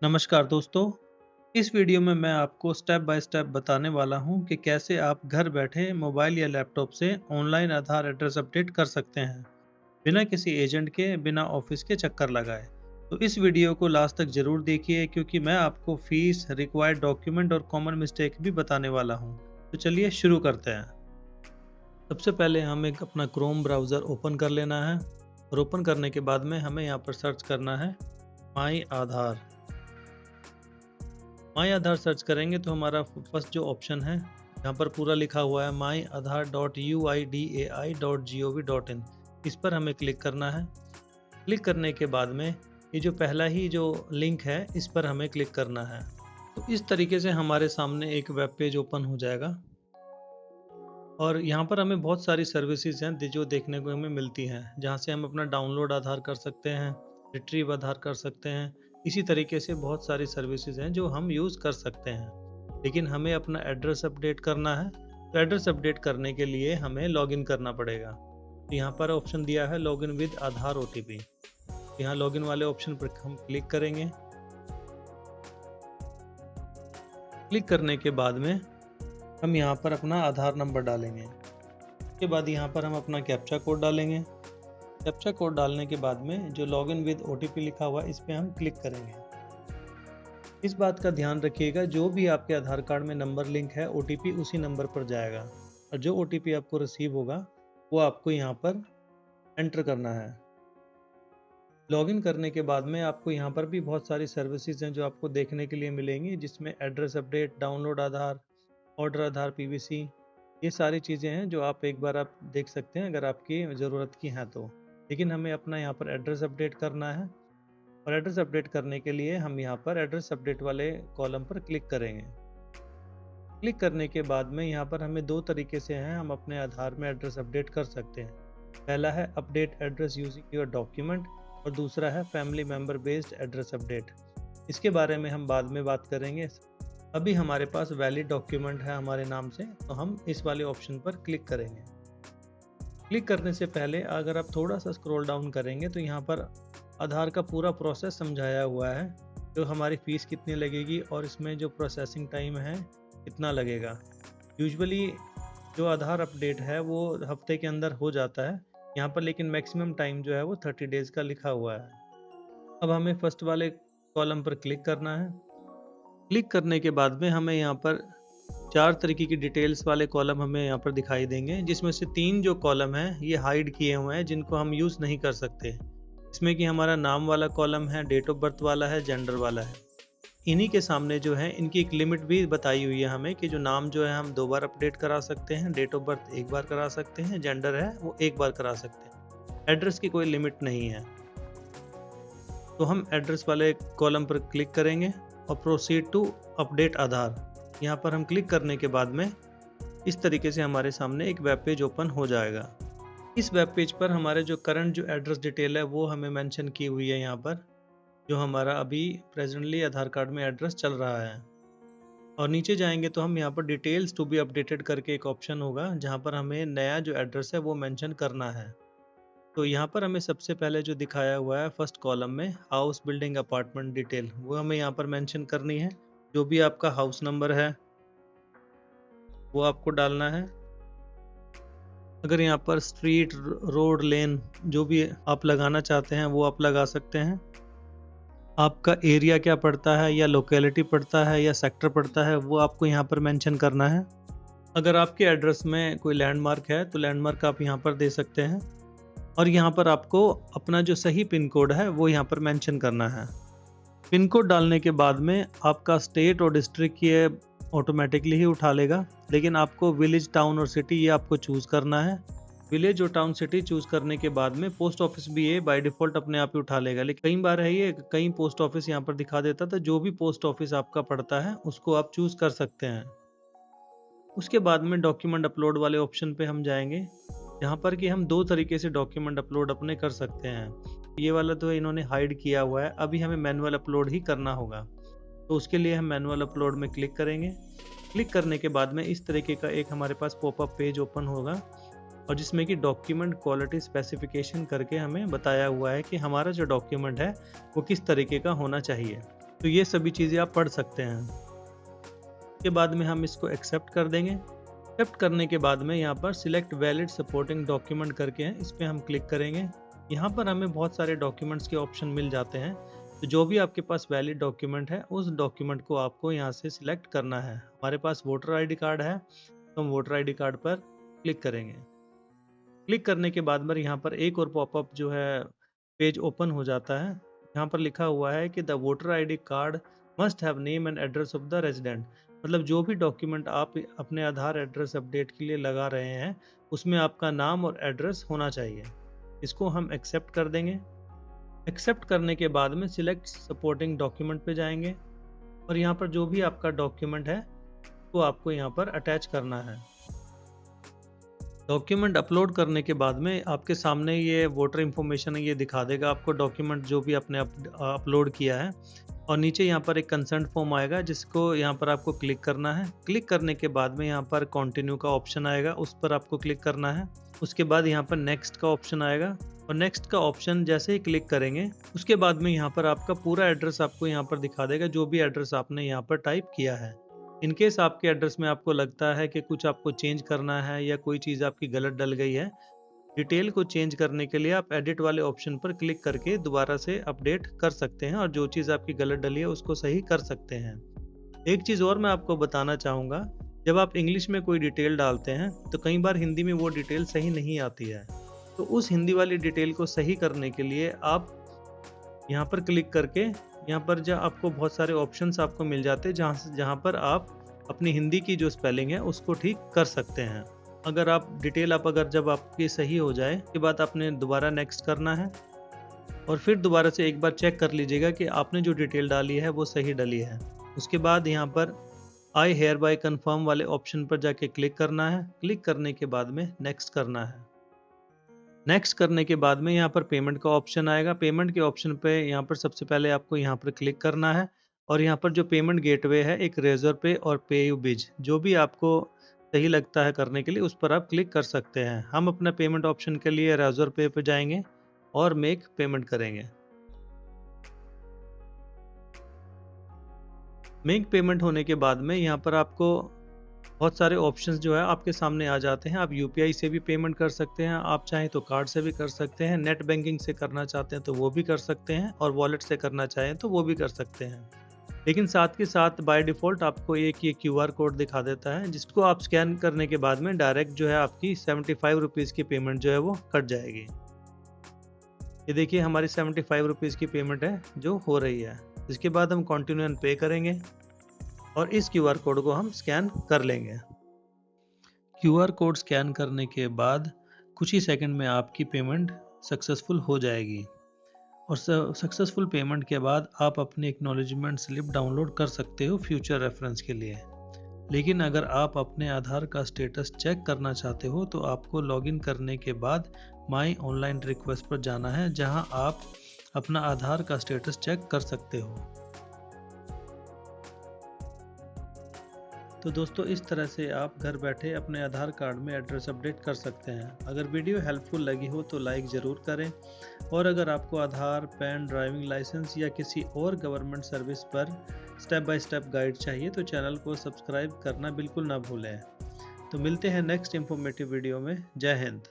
नमस्कार दोस्तों। इस वीडियो में मैं आपको स्टेप बाय स्टेप बताने वाला हूं कि कैसे आप घर बैठे मोबाइल या लैपटॉप से ऑनलाइन आधार एड्रेस अपडेट कर सकते हैं बिना किसी एजेंट के, बिना ऑफिस के चक्कर लगाए। तो इस वीडियो को लास्ट तक जरूर देखिए क्योंकि मैं आपको फीस, रिक्वायर्ड डॉक्यूमेंट और कॉमन मिस्टेक भी बताने वाला हूं। तो चलिए शुरू करते हैं। सबसे पहले हम एक अपना क्रोम ब्राउज़र ओपन कर लेना है और ओपन करने के बाद में हमें यहाँ पर सर्च करना है माई आधार। माई आधार सर्च करेंगे तो हमारा फर्स्ट जो ऑप्शन है यहाँ पर पूरा लिखा हुआ है myiaadhar.uidai.gov.in। इस पर हमें क्लिक करना है। क्लिक करने के बाद में ये जो पहला ही जो लिंक है इस पर हमें क्लिक करना है। तो इस तरीके से हमारे सामने एक वेब पेज ओपन हो जाएगा और यहाँ पर हमें बहुत सारी सर्विसेज हैं जो देखने को हमें मिलती हैं, जहाँ से हम अपना डाउनलोड आधार कर सकते हैं, रिट्रीव आधार कर सकते हैं। इसी तरीके से बहुत सारी सर्विसेज हैं जो हम यूज़ कर सकते हैं। लेकिन हमें अपना एड्रेस अपडेट करना है, तो एड्रेस अपडेट करने के लिए हमें लॉगिन करना पड़ेगा। तो यहाँ पर ऑप्शन दिया है लॉगिन विद आधार OTP। यहाँ लॉगिन वाले ऑप्शन पर हम क्लिक करेंगे। क्लिक करने के बाद में हम यहाँ पर अपना आधार नंबर डालेंगे। उसके बाद यहाँ पर हम अपना कैप्चा कोड डालेंगे। कैप्चा कोड डालने के बाद में जो लॉगिन विद OTP लिखा हुआ है इस पर हम क्लिक करेंगे। इस बात का ध्यान रखिएगा, जो भी आपके आधार कार्ड में नंबर लिंक है OTP उसी नंबर पर जाएगा और जो OTP आपको रिसीव होगा वो आपको यहाँ पर एंटर करना है। लॉगिन करने के बाद में आपको यहाँ पर भी बहुत सारी सर्विसेज हैं जो आपको देखने के लिए मिलेंगी, जिसमें एड्रेस अपडेट, डाउनलोड आधार, ऑर्डर आधार, PVC, ये सारी चीज़ें हैं जो आप एक बार आप देख सकते हैं अगर आपकी ज़रूरत की हैं तो। लेकिन हमें अपना यहाँ पर एड्रेस अपडेट करना है और एड्रेस अपडेट करने के लिए हम यहाँ पर एड्रेस अपडेट वाले कॉलम पर क्लिक करेंगे। क्लिक करने के बाद में यहाँ पर हमें दो तरीके से हैं हम अपने आधार में एड्रेस अपडेट कर सकते हैं। पहला है update address using your document और दूसरा है family member based address update. इसके बारे में हम बाद में बात करेंगे। अभी हमारे पास वैलिड डॉक्यूमेंट है हमारे नाम से, तो हम इस वाले ऑप्शन पर क्लिक करेंगे। क्लिक करने से पहले अगर आप थोड़ा सा स्क्रॉल डाउन करेंगे तो यहाँ पर आधार का पूरा प्रोसेस समझाया हुआ है, जो हमारी फ़ीस कितनी लगेगी और इसमें जो प्रोसेसिंग टाइम है कितना लगेगा। यूजुअली जो आधार अपडेट है वो हफ्ते के अंदर हो जाता है यहाँ पर, लेकिन मैक्सिमम टाइम जो है वो 30 डेज़ का लिखा हुआ है। अब हमें फर्स्ट वाले कॉलम पर क्लिक करना है। क्लिक करने के बाद में हमें यहाँ पर 4 तरीके की डिटेल्स वाले कॉलम हमें यहाँ पर दिखाई देंगे, जिसमें से 3 जो कॉलम हैं ये हाइड किए हुए हैं, जिनको हम यूज़ नहीं कर सकते। इसमें कि हमारा नाम वाला कॉलम है, डेट ऑफ बर्थ वाला है, जेंडर वाला है। इन्हीं के सामने जो है इनकी एक लिमिट भी बताई हुई है हमें कि जो नाम जो है हम 2 बार अपडेट करा सकते हैं, डेट ऑफ बर्थ 1 बार करा सकते हैं, जेंडर है वो 1 बार करा सकते हैं। एड्रेस की कोई लिमिट नहीं है। तो हम एड्रेस वाले कॉलम पर क्लिक करेंगे और प्रोसीड टू अपडेट आधार, यहाँ पर हम क्लिक करने के बाद में इस तरीके से हमारे सामने एक वेब पेज ओपन हो जाएगा। इस वेब पेज पर हमारे जो करंट जो एड्रेस डिटेल है वो हमें मेंशन की हुई है यहाँ पर, जो हमारा अभी प्रेजेंटली आधार कार्ड में एड्रेस चल रहा है। और नीचे जाएंगे तो हम यहाँ पर डिटेल्स टू बी अपडेटेड करके एक ऑप्शन होगा, जहाँ पर हमें नया जो एड्रेस है वो मेंशन करना है। तो यहाँ पर हमें सबसे पहले जो दिखाया हुआ है फर्स्ट कॉलम में हाउस, बिल्डिंग, अपार्टमेंट डिटेल, वो हमें यहाँ पर मेंशन करनी है। जो भी आपका हाउस नंबर है वो आपको डालना है। अगर यहाँ पर स्ट्रीट, रोड, लेन जो भी आप लगाना चाहते हैं वो आप लगा सकते हैं। आपका एरिया क्या पड़ता है, या लोकेलिटी पड़ता है, या सेक्टर पड़ता है, वो आपको यहाँ पर मेंशन करना है। अगर आपके एड्रेस में कोई लैंडमार्क है तो लैंडमार्क आप यहाँ पर दे सकते हैं और यहाँ पर आपको अपना जो सही पिन कोड है वो यहाँ पर मेंशन करना है। पिन कोड डालने के बाद में आपका स्टेट और डिस्ट्रिक्ट ये ऑटोमेटिकली ही उठा लेगा, लेकिन आपको विलेज, टाउन और सिटी ये आपको चूज़ करना है। विलेज और टाउन, सिटी चूज़ करने के बाद में पोस्ट ऑफिस भी ये बाय डिफ़ॉल्ट अपने आप ही उठा लेगा, लेकिन कई बार है ये कई पोस्ट ऑफिस यहाँ पर दिखा देता था। जो भी पोस्ट ऑफिस आपका पड़ता है उसको आप चूज़ कर सकते हैं। उसके बाद में डॉक्यूमेंट अपलोड वाले ऑप्शन पे हम जाएंगे, जहाँ पर कि हम 2 तरीके से डॉक्यूमेंट अपलोड अपने कर सकते हैं। ये वाला तो इन्होंने हाइड किया हुआ है, अभी हमें मैनुअल अपलोड ही करना होगा। तो उसके लिए हम मैनुअल अपलोड में क्लिक करेंगे। क्लिक करने के बाद में इस तरीके का एक हमारे पास पॉपअप पेज ओपन होगा और जिसमें कि डॉक्यूमेंट क्वालिटी स्पेसिफिकेशन करके हमें बताया हुआ है कि हमारा जो डॉक्यूमेंट है वो किस तरीके का होना चाहिए। तो ये सभी चीज़ें आप पढ़ सकते हैं। के बाद में हम इसको एक्सेप्ट कर देंगे। एक्सेप्ट करने के बाद में यहाँ पर सिलेक्ट वैलिड सपोर्टिंग डॉक्यूमेंट करके हैं, इस पर हम क्लिक करेंगे। यहाँ पर हमें बहुत सारे डॉक्यूमेंट्स के ऑप्शन मिल जाते हैं, तो जो भी आपके पास वैलिड डॉक्यूमेंट है उस डॉक्यूमेंट को आपको यहाँ से सिलेक्ट करना है। हमारे पास वोटर आईडी कार्ड है, तो हम वोटर आईडी कार्ड पर क्लिक करेंगे। क्लिक करने के बाद में यहाँ पर एक और पॉपअप जो है पेज ओपन हो जाता है। यहाँ पर लिखा हुआ है कि the voter ID card must have name and address of the resident. मतलब जो भी डॉक्यूमेंट आप अपने आधार एड्रेस अपडेट के लिए लगा रहे हैं उसमें आपका नाम और एड्रेस होना चाहिए। इसको हम एक्सेप्ट कर देंगे। एक्सेप्ट करने के बाद में सिलेक्ट सपोर्टिंग डॉक्यूमेंट पे जाएंगे और यहाँ पर जो भी आपका डॉक्यूमेंट है वो आपको यहाँ पर अटैच करना है। डॉक्यूमेंट अपलोड करने के बाद में आपके सामने ये वोटर इन्फॉर्मेशन है, ये दिखा देगा आपको डॉक्यूमेंट जो भी आपने अपलोड किया है। और नीचे यहाँ पर एक कंसेंट फॉर्म आएगा जिसको यहाँ पर आपको क्लिक करना है। क्लिक करने के बाद में यहाँ पर कंटिन्यू का ऑप्शन आएगा, उस पर आपको क्लिक करना है। उसके बाद यहाँ पर नेक्स्ट का ऑप्शन आएगा और नेक्स्ट का ऑप्शन जैसे ही क्लिक करेंगे उसके बाद में यहाँ पर आपका पूरा एड्रेस आपको यहाँ पर दिखा देगा, जो भी एड्रेस आपने यहाँ पर टाइप किया है। इनकेस आपके एड्रेस में आपको लगता है कि कुछ आपको चेंज करना है या कोई चीज़ आपकी गलत डल गई है, डिटेल को चेंज करने के लिए आप एडिट वाले ऑप्शन पर क्लिक करके दोबारा से अपडेट कर सकते हैं और जो चीज़ आपकी गलत डली है उसको सही कर सकते हैं। एक चीज़ और मैं आपको बताना चाहूँगा, जब आप इंग्लिश में कोई डिटेल डालते हैं तो कई बार हिंदी में वो डिटेल सही नहीं आती है, तो उस हिंदी वाली डिटेल को सही करने के लिए आप यहाँ पर क्लिक करके यहाँ पर जो आपको बहुत सारे ऑप्शंस आपको मिल जाते हैं जहाँ पर आप अपनी हिंदी की जो स्पेलिंग है उसको ठीक कर सकते हैं। अगर आप डिटेल अगर जब आपकी सही हो जाए के बाद आपने दोबारा नेक्स्ट करना है और फिर दोबारा से एक बार चेक कर लीजिएगा कि आपने जो डिटेल डाली है वो सही डली है। उसके बाद यहाँ पर आई हेयर बाय कन्फर्म वाले ऑप्शन पर जाके क्लिक करना है। क्लिक करने के बाद में नेक्स्ट करना है। नेक्स्ट करने के बाद में यहाँ पर पेमेंट का ऑप्शन आएगा। पेमेंट के ऑप्शन पे यहाँ पर सबसे पहले आपको यहाँ पर क्लिक करना है और यहाँ पर जो पेमेंट गेटवे है, एक रेजर पे और पे यू बिज, जो भी आपको सही लगता है करने के लिए उस पर आप क्लिक कर सकते हैं। हम अपना पेमेंट ऑप्शन के लिए रेजर पे पे जाएंगे और मेक पेमेंट करेंगे। मेक पेमेंट होने के बाद में यहाँ पर आपको बहुत सारे ऑप्शंस जो है आपके सामने आ जाते हैं। आप यूपीआई से भी पेमेंट कर सकते हैं, आप चाहें तो कार्ड से भी कर सकते हैं, नेट बैंकिंग से करना चाहते हैं तो वो भी कर सकते हैं और वॉलेट से करना चाहें तो वो भी कर सकते हैं। लेकिन साथ के साथ बाय डिफ़ॉल्ट आपको एक ये क्यूआर कोड दिखा देता है जिसको आप स्कैन करने के बाद में डायरेक्ट जो है आपकी 75 रुपीज़ की पेमेंट जो है वो कट जाएगी। ये देखिए हमारी 75 रुपीज़ की पेमेंट है जो हो रही है। इसके बाद हम कंटिन्यू एंड पे करेंगे और इस क्यूआर कोड को हम स्कैन कर लेंगे। क्यूआर कोड स्कैन करने के बाद कुछ ही सेकंड में आपकी पेमेंट सक्सेसफुल हो जाएगी और सक्सेसफुल पेमेंट के बाद आप अपनी एक्नॉलेजमेंट स्लिप डाउनलोड कर सकते हो फ्यूचर रेफरेंस के लिए। लेकिन अगर आप अपने आधार का स्टेटस चेक करना चाहते हो तो आपको लॉगिन करने के बाद माई ऑनलाइन रिक्वेस्ट पर जाना है, जहां आप अपना आधार का स्टेटस चेक कर सकते हो। तो दोस्तों इस तरह से आप घर बैठे अपने आधार कार्ड में एड्रेस अपडेट कर सकते हैं। अगर वीडियो हेल्पफुल लगी हो तो लाइक ज़रूर करें और अगर आपको आधार, पैन, ड्राइविंग लाइसेंस या किसी और गवर्नमेंट सर्विस पर स्टेप बाय स्टेप गाइड चाहिए तो चैनल को सब्सक्राइब करना बिल्कुल ना भूलें। तो मिलते हैं नेक्स्ट इंफॉर्मेटिव वीडियो में। जय हिंद।